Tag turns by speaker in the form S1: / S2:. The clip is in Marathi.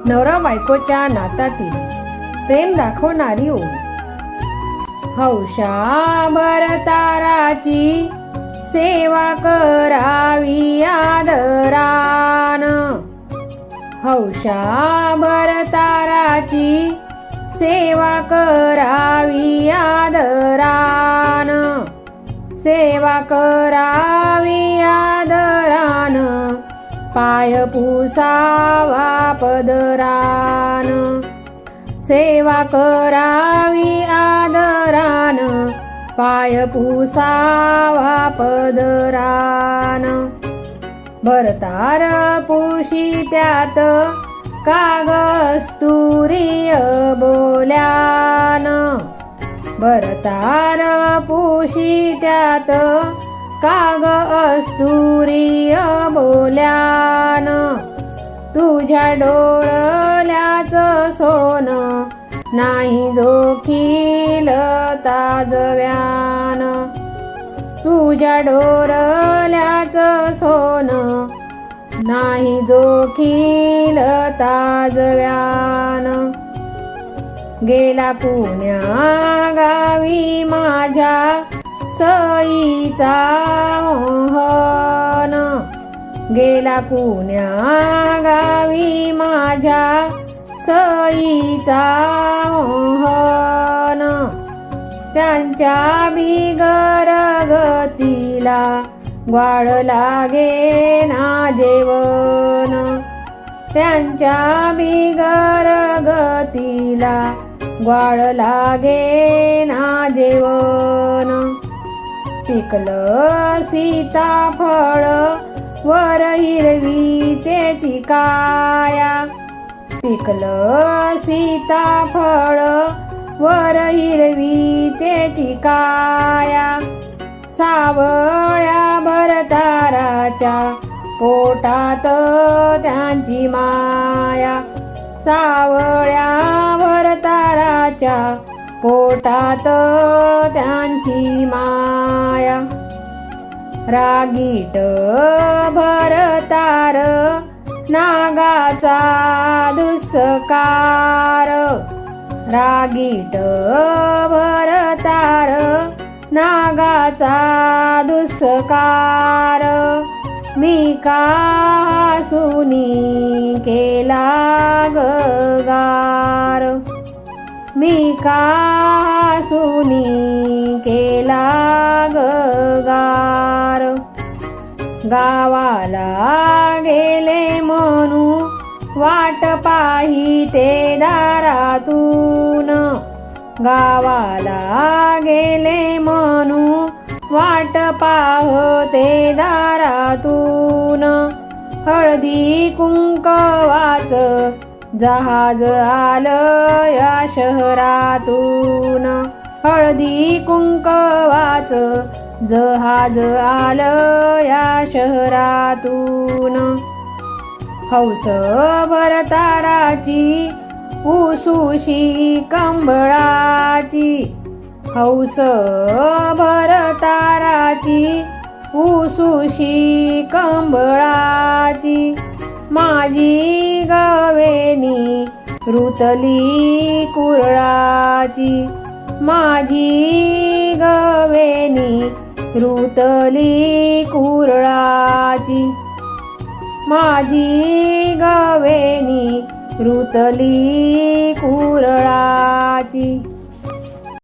S1: नवरा बायकोच्या नातातील प्रेम दाखवणारी ओवी. हौशा भरताराची सेवा करावी आदरान. हौशा भरताराची सेवा करावी आदरान. सेवा करावी आदरान. पाय पुसावा पदरान. सेवा करावी आदरान. पाय पुसावा पदरान. भरतार पुशी त्यात कागस्तुरीय बोल्यान. भरतार पुशी त्यात कागस्तुरीय बोल्यान. तुझ्या डोरल्याच सोन नाही जोखील ताजव्यान. तुझ्या डोरल्याच सोन नाही जोखील ताजव्यान. गेला पुण्या गावी माझ्या सईचा मोहन. गेला पुण्या गावी माझ्या सईचा मोहन. त्यांच्या बिगर गतीला ग्वाड लागे ना जेवण. त्यांच्या बिगर गतीला ग्वाड लागे ना जेवण. पिकलं सीताफळ वर हिरवी त्याची काया. पिकलं सीताफळ वर हिरवी त्याची काया. सावळ्या भरताराच्या पोटात त्यांची माया. सावळ्या भरताराच्या पोटात त्यांची माया. रागीट भरतार नागाचा दुष्कार. रागीट भरतार नागाचा दुष्कार. मी का सुनी केला गगार. मी का सुनी केला गगार. गावाला गेले म्हणू वाट पाहिते दारातून. गावाला गेले म्हणू वाट पाहते दारातून. हळदी कुंकवाच जहाज आलं या शहरातून. हळदी कुंकवाच जहाज आलं या शहरातून. हौस भरताराची उसुशी कंबळाची. हौस भरताराची उसुशी कंबळाची. माझी गवेनी रुतली कुरळाची. माझी गवेनी रुतली कुरळाची. माझी गवेनी रुतली कुरळाची.